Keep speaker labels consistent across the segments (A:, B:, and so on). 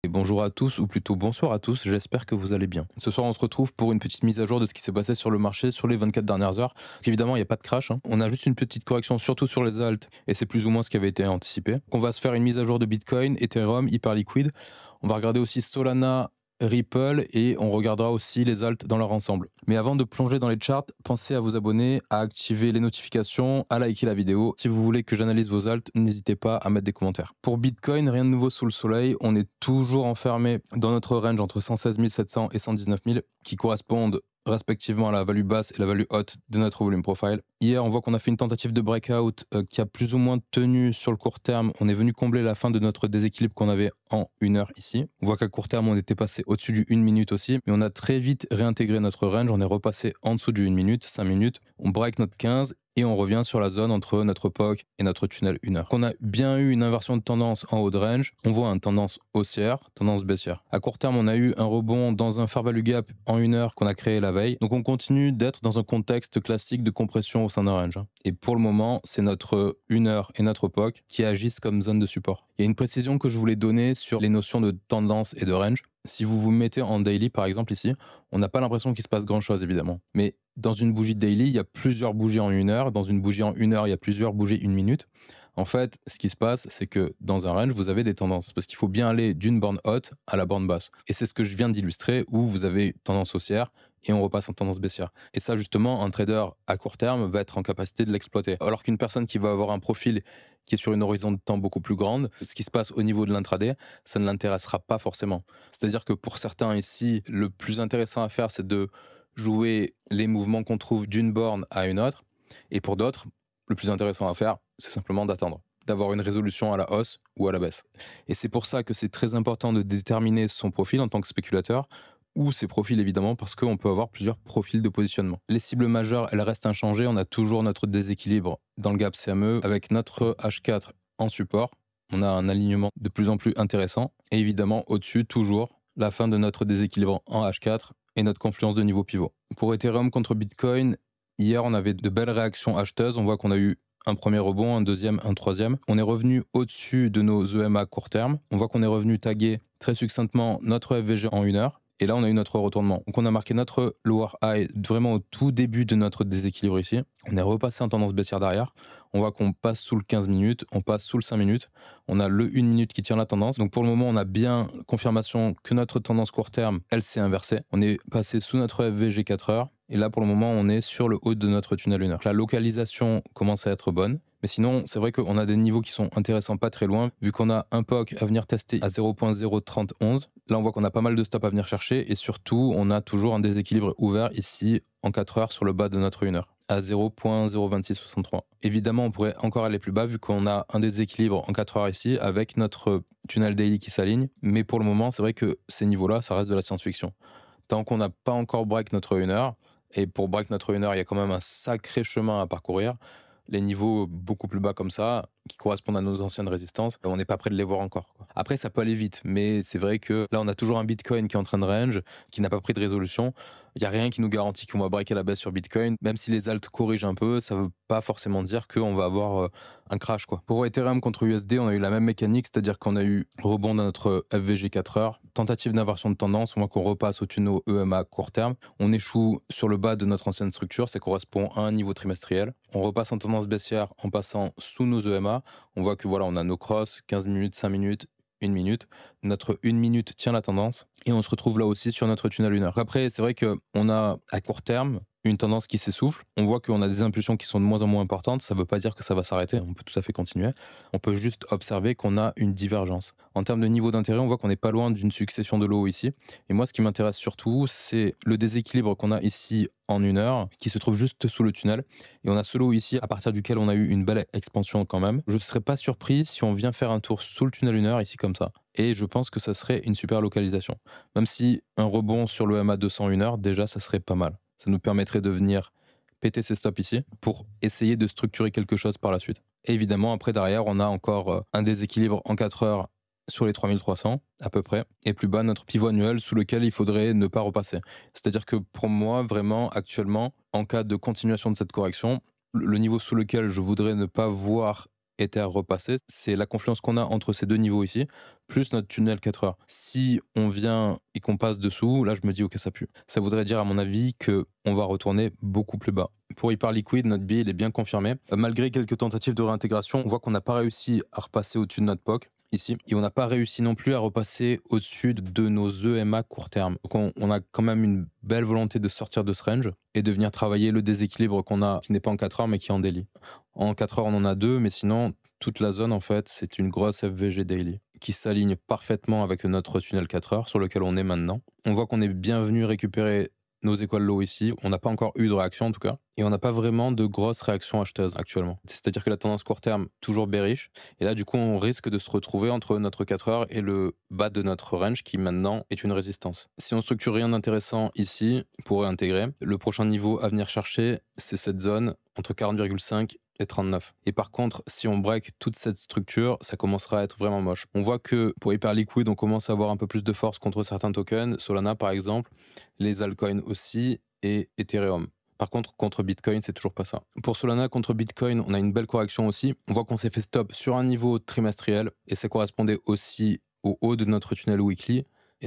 A: Et bonjour à tous, ou plutôt bonsoir à tous, j'espère que vous allez bien. Ce soir on se retrouve pour une petite mise à jour de ce qui s'est passé sur le marché sur les 24 dernières heures. Donc évidemment il n'y a pas de crash, hein. On a juste une petite correction surtout sur les alts, et c'est plus ou moins ce qui avait été anticipé. On va se faire une mise à jour de Bitcoin, Ethereum, Hyperliquid. On va regarder aussi Solana, Ripple, et on regardera aussi les alts dans leur ensemble. Mais avant de plonger dans les charts, pensez à vous abonner, à activer les notifications, à liker la vidéo. Si vous voulez que j'analyse vos alts, n'hésitez pas à mettre des commentaires. Pour Bitcoin, rien de nouveau sous le soleil, on est toujours enfermé dans notre range entre 116 700 et 119 000 qui correspondent respectivement à la value basse et la value haute de notre volume profile. Hier, on voit qu'on a fait une tentative de breakout qui a plus ou moins tenu sur le court terme. On est venu combler la fin de notre déséquilibre qu'on avait en 1 heure ici. On voit qu'à court terme, on était passé au-dessus du 1 minute aussi, mais on a très vite réintégré notre range. On est repassé en dessous du 1 minute, 5 minutes. On break notre 15 et on revient sur la zone entre notre POC et notre tunnel 1 heure. On a bien eu une inversion de tendance en haut de range. On voit une tendance haussière, tendance baissière. À court terme, on a eu un rebond dans un fair value gap en 1 heure qu'on a créé la veille. Donc on continue d'être dans un contexte classique de compression au sein d'un range. Et pour le moment, c'est notre 1 heure et notre POC qui agissent comme zone de support. Il y a une précision que je voulais donner sur les notions de tendance et de range. Si vous vous mettez en daily, par exemple, ici, on n'a pas l'impression qu'il se passe grand-chose, évidemment. Mais dans une bougie daily, il y a plusieurs bougies en 1 heure. Dans une bougie en 1 heure, il y a plusieurs bougies 1 minute. En fait, ce qui se passe, c'est que dans un range, vous avez des tendances. Parce qu'il faut bien aller d'une borne haute à la borne basse. Et c'est ce que je viens d'illustrer, où vous avez tendance haussière et on repasse en tendance baissière. Et ça, justement, un trader à court terme va être en capacité de l'exploiter. Alors qu'une personne qui va avoir un profil qui est sur une horizon de temps beaucoup plus grande, ce qui se passe au niveau de l'intraday, ça ne l'intéressera pas forcément. C'est-à-dire que pour certains ici, le plus intéressant à faire, c'est de jouer les mouvements qu'on trouve d'une borne à une autre. Et pour d'autres, le plus intéressant à faire, c'est simplement d'attendre, d'avoir une résolution à la hausse ou à la baisse. Et c'est pour ça que c'est très important de déterminer son profil en tant que spéculateur, ou ses profils évidemment, parce qu'on peut avoir plusieurs profils de positionnement. Les cibles majeures, elles restent inchangées. On a toujours notre déséquilibre dans le gap CME avec notre H4 en support. On a un alignement de plus en plus intéressant. Et évidemment, au-dessus, toujours la fin de notre déséquilibre en H4 et notre confluence de niveau pivot. Pour Ethereum contre Bitcoin, hier, on avait de belles réactions acheteuses. On voit qu'on a eu un premier rebond, un deuxième, un troisième. On est revenu au-dessus de nos EMA court terme. On voit qu'on est revenu taguer très succinctement notre FVG en 1 heure. Et là, on a eu notre retournement. Donc, on a marqué notre lower high vraiment au tout début de notre déséquilibre ici. On est repassé en tendance baissière derrière. On voit qu'on passe sous le 15 minutes, on passe sous le 5 minutes. On a le 1 minute qui tient la tendance. Donc, pour le moment, on a bien confirmation que notre tendance court terme, elle s'est inversée. On est passé sous notre FVG 4 heures. Et là, pour le moment, on est sur le haut de notre tunnel 1 heure. La localisation commence à être bonne. Mais sinon, c'est vrai qu'on a des niveaux qui sont intéressants pas très loin, vu qu'on a un POC à venir tester à 0.03011. Là, on voit qu'on a pas mal de stops à venir chercher, et surtout, on a toujours un déséquilibre ouvert ici en 4 heures sur le bas de notre 1 heure, à 0.02663. Évidemment, on pourrait encore aller plus bas, vu qu'on a un déséquilibre en 4 heures ici, avec notre tunnel daily qui s'aligne. Mais pour le moment, c'est vrai que ces niveaux-là, ça reste de la science-fiction. Tant qu'on n'a pas encore break notre 1 heure, et pour break notre 1 heure, il y a quand même un sacré chemin à parcourir. Les niveaux beaucoup plus bas comme ça, qui correspondent à nos anciennes résistances, on n'est pas prêt de les voir encore, quoi. Après, ça peut aller vite, mais c'est vrai que là, on a toujours un Bitcoin qui est en train de range, qui n'a pas pris de résolution. Il n'y a rien qui nous garantit qu'on va breaker la baisse sur Bitcoin. Même si les alts corrigent un peu, ça ne veut pas forcément dire qu'on va avoir un crash, quoi. Pour Ethereum contre USD, on a eu la même mécanique, c'est-à-dire qu'on a eu rebond dans notre FVG 4 heures, tentative d'inversion de tendance, on voit qu'on repasse au tunnel EMA court terme. On échoue sur le bas de notre ancienne structure, ça correspond à un niveau trimestriel. On repasse en tendance baissière en passant sous nos EMA. On voit que voilà, on a nos crosses, 15 minutes, 5 minutes, 1 minute. Notre 1 minute tient la tendance et on se retrouve là aussi sur notre tunnel 1 heure. Après, c'est vrai qu'on a à court terme une tendance qui s'essouffle. On voit qu'on a des impulsions qui sont de moins en moins importantes. Ça ne veut pas dire que ça va s'arrêter. On peut tout à fait continuer. On peut juste observer qu'on a une divergence. En termes de niveau d'intérêt, on voit qu'on n'est pas loin d'une succession de lots ici. Et moi, ce qui m'intéresse surtout, c'est le déséquilibre qu'on a ici en 1 heure, qui se trouve juste sous le tunnel. Et on a ce lot ici, à partir duquel on a eu une belle expansion quand même. Je ne serais pas surpris si on vient faire un tour sous le tunnel 1 heure, ici comme ça. Et je pense que ça serait une super localisation. Même si un rebond sur le MA 200 1 heure, déjà, ça serait pas mal. Ça nous permettrait de venir péter ces stops ici pour essayer de structurer quelque chose par la suite. Et évidemment, après, derrière, on a encore un déséquilibre en 4 heures sur les 3300 à peu près, et plus bas notre pivot annuel sous lequel il faudrait ne pas repasser. C'est-à-dire que pour moi, vraiment, actuellement, en cas de continuation de cette correction, le niveau sous lequel je voudrais ne pas voir était à repasser, c'est la confluence qu'on a entre ces deux niveaux ici, plus notre tunnel 4 heures. Si on vient et qu'on passe dessous, là je me dis ok ça pue. Ça voudrait dire à mon avis que on va retourner beaucoup plus bas. Pour Hyperliquid, notre biais il est bien confirmé. Malgré quelques tentatives de réintégration, on voit qu'on n'a pas réussi à repasser au-dessus de notre POC ici. Et on n'a pas réussi non plus à repasser au-dessus de nos EMA court terme. Donc on a quand même une belle volonté de sortir de ce range et de venir travailler le déséquilibre qu'on a, qui n'est pas en 4 heures mais qui est en daily. En 4 heures on en a deux, mais sinon toute la zone en fait c'est une grosse FVG daily qui s'aligne parfaitement avec notre tunnel 4 heures sur lequel on est maintenant. On voit qu'on est bien venu récupérer nos écoles low ici, on n'a pas encore eu de réaction en tout cas, et on n'a pas vraiment de grosses réactions acheteuses actuellement. C'est-à-dire que la tendance court terme, toujours bearish, et là du coup on risque de se retrouver entre notre 4 heures et le bas de notre range qui maintenant est une résistance. Si on structure rien d'intéressant ici, pour réintégrer, le prochain niveau à venir chercher, c'est cette zone entre 40,5 et 39. Et par contre, si on break toute cette structure, ça commencera à être vraiment moche. On voit que pour Hyperliquid, on commence à avoir un peu plus de force contre certains tokens, Solana par exemple, les altcoins aussi, et Ethereum. Par contre, contre Bitcoin, c'est toujours pas ça. Pour Solana, contre Bitcoin, on a une belle correction aussi. On voit qu'on s'est fait stop sur un niveau trimestriel, et ça correspondait aussi au haut de notre tunnel weekly,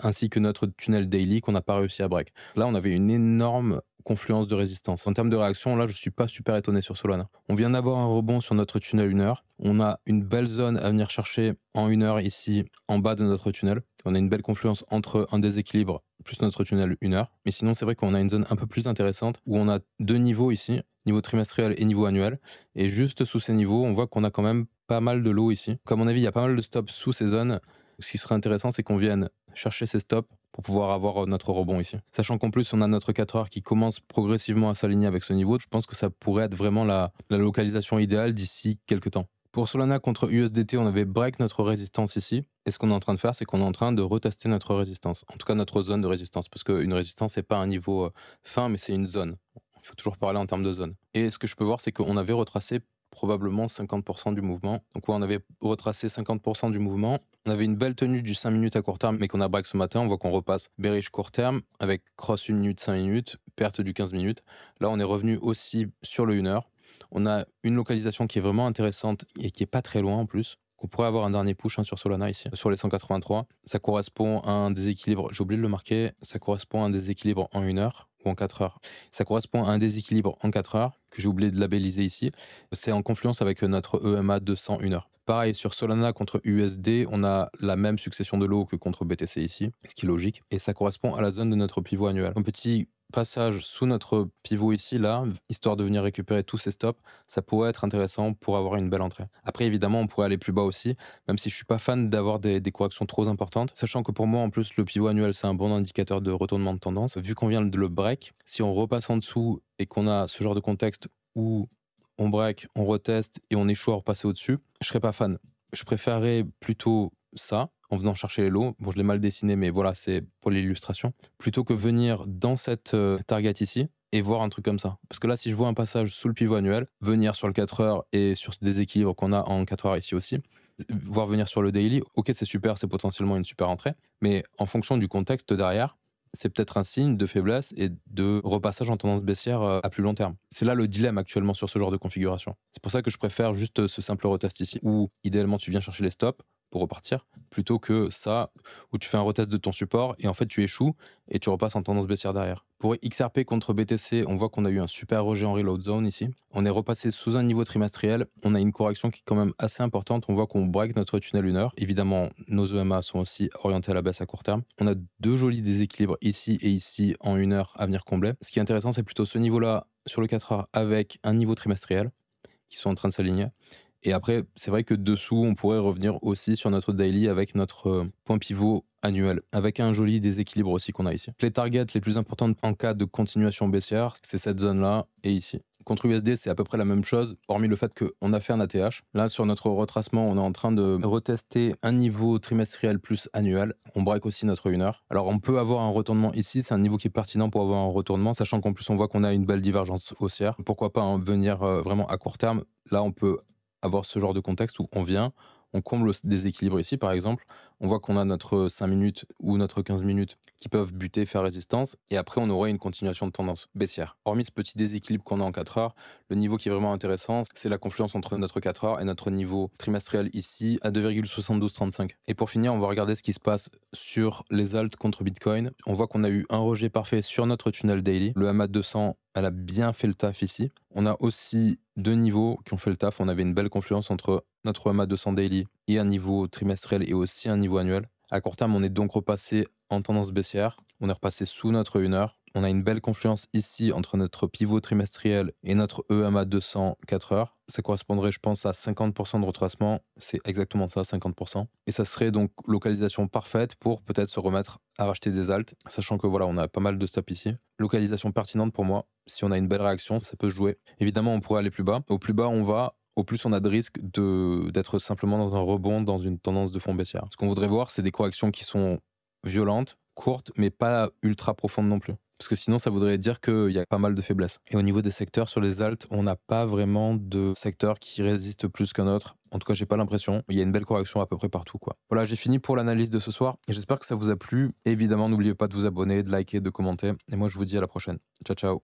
A: ainsi que notre tunnel daily qu'on n'a pas réussi à break. Là, on avait une énorme confluence de résistance. En termes de réaction, là, je suis pas super étonné sur Solana. On vient d'avoir un rebond sur notre tunnel 1 heure. On a une belle zone à venir chercher en 1 heure ici, en bas de notre tunnel. On a une belle confluence entre un déséquilibre plus notre tunnel 1 heure. Mais sinon, c'est vrai qu'on a une zone un peu plus intéressante où on a deux niveaux ici, niveau trimestriel et niveau annuel. Et juste sous ces niveaux, on voit qu'on a quand même pas mal de lots ici. Comme à mon avis, il y a pas mal de stops sous ces zones. Ce qui serait intéressant, c'est qu'on vienne chercher ces stops pour pouvoir avoir notre rebond ici. Sachant qu'en plus, on a notre 4 heures qui commence progressivement à s'aligner avec ce niveau, je pense que ça pourrait être vraiment la localisation idéale d'ici quelques temps. Pour Solana contre USDT, on avait break notre résistance ici. Et ce qu'on est en train de faire, c'est qu'on est en train de retester notre résistance. En tout cas, notre zone de résistance. Parce qu'une résistance, c'est pas un niveau fin, mais c'est une zone. Il faut toujours parler en termes de zone. Et ce que je peux voir, c'est qu'on avait retracé probablement 50% du mouvement. Donc ouais, on avait retracé 50% du mouvement. On avait une belle tenue du 5 minutes à court terme, mais qu'on a break ce matin. On voit qu'on repasse bearish court terme avec cross 1 minute, 5 minutes, perte du 15 minutes. Là, on est revenu aussi sur le 1 heure. On a une localisation qui est vraiment intéressante et qui est pas très loin en plus. On pourrait avoir un dernier push sur Solana ici, sur les 183. Ça correspond à un déséquilibre, j'ai oublié de le marquer, ça correspond à un déséquilibre en 1 heure ou en 4 heures. Ça correspond à un déséquilibre en 4 heures que j'ai oublié de labelliser ici. C'est en confluence avec notre EMA 200 1 heure. Pareil, sur Solana contre USD, on a la même succession de lots que contre BTC ici, ce qui est logique. Et ça correspond à la zone de notre pivot annuel. Un petit passage sous notre pivot ici, là, histoire de venir récupérer tous ces stops, ça pourrait être intéressant pour avoir une belle entrée. Après, évidemment, on pourrait aller plus bas aussi, même si je suis pas fan d'avoir des corrections trop importantes, sachant que pour moi, en plus, le pivot annuel, c'est un bon indicateur de retournement de tendance. Vu qu'on vient de le break, si on repasse en dessous et qu'on a ce genre de contexte où on break, on reteste et on échoue à repasser au-dessus, je serais pas fan. Je préférerais plutôt ça, en venant chercher les lots. Bon, je l'ai mal dessiné, mais voilà, c'est pour l'illustration. Plutôt que venir dans cette target ici et voir un truc comme ça. Parce que là, si je vois un passage sous le pivot annuel, venir sur le 4 heures et sur ce déséquilibre qu'on a en 4 heures ici aussi, voir venir sur le daily, ok, c'est super, c'est potentiellement une super entrée, mais en fonction du contexte derrière, c'est peut-être un signe de faiblesse et de repassage en tendance baissière à plus long terme. C'est là le dilemme actuellement sur ce genre de configuration. C'est pour ça que je préfère juste ce simple retest ici, où idéalement tu viens chercher les stops pour repartir, plutôt que ça, où tu fais un retest de ton support et en fait tu échoues et tu repasses en tendance baissière derrière. Pour XRP contre BTC, on voit qu'on a eu un super rejet en reload zone ici. On est repassé sous un niveau trimestriel. On a une correction qui est quand même assez importante. On voit qu'on break notre tunnel 1 heure. Évidemment, nos EMA sont aussi orientés à la baisse à court terme. On a deux jolis déséquilibres ici et ici en 1 heure à venir combler. Ce qui est intéressant, c'est plutôt ce niveau-là sur le 4 heures avec un niveau trimestriel qui sont en train de s'aligner. Et après, c'est vrai que dessous, on pourrait revenir aussi sur notre daily avec notre point pivot annuel, avec un joli déséquilibre aussi qu'on a ici. Les targets les plus importantes en cas de continuation baissière, c'est cette zone-là et ici. Contre USD, c'est à peu près la même chose, hormis le fait qu'on a fait un ATH. Là, sur notre retracement, on est en train de retester un niveau trimestriel plus annuel. On break aussi notre 1 heure. Alors, on peut avoir un retournement ici. C'est un niveau qui est pertinent pour avoir un retournement, sachant qu'en plus, on voit qu'on a une belle divergence haussière. Pourquoi pas venir vraiment à court terme. Là, on peut avoir ce genre de contexte où on vient, on comble le déséquilibre ici par exemple, on voit qu'on a notre 5 minutes ou notre 15 minutes qui peuvent buter, faire résistance, et après on aurait une continuation de tendance baissière. Hormis ce petit déséquilibre qu'on a en 4 heures, le niveau qui est vraiment intéressant, c'est la confluence entre notre 4 heures et notre niveau trimestriel ici à 2,7235. Et pour finir, on va regarder ce qui se passe sur les alts contre Bitcoin. On voit qu'on a eu un rejet parfait sur notre tunnel daily. Le MA 200, elle a bien fait le taf ici. On a aussi deux niveaux qui ont fait le taf. On avait une belle confluence entre notre MA 200 daily et un niveau trimestriel et aussi un niveau annuel. À court terme, on est donc repassé en tendance baissière. On est repassé sous notre 1 heure. On a une belle confluence ici entre notre pivot trimestriel et notre EMA 200 4 heures. Ça correspondrait, je pense, à 50% de retracement. C'est exactement ça, 50%. Et ça serait donc localisation parfaite pour peut-être se remettre à racheter des alts, sachant que voilà, on a pas mal de stops ici. Localisation pertinente pour moi. Si on a une belle réaction, ça peut se jouer. Évidemment, on pourrait aller plus bas. Au plus bas, on va, au plus on a de risque d'être simplement dans un rebond, dans une tendance de fond baissière. Ce qu'on voudrait voir, c'est des corrections qui sont violentes, courtes, mais pas ultra profondes non plus. Parce que sinon, ça voudrait dire qu'il y a pas mal de faiblesses. Et au niveau des secteurs, sur les alts, on n'a pas vraiment de secteur qui résiste plus qu'un autre. En tout cas, j'ai pas l'impression. Il y a une belle correction à peu près partout, quoi. Voilà, j'ai fini pour l'analyse de ce soir. Et j'espère que ça vous a plu. Évidemment, n'oubliez pas de vous abonner, de liker, de commenter. Et moi, je vous dis à la prochaine. Ciao, ciao.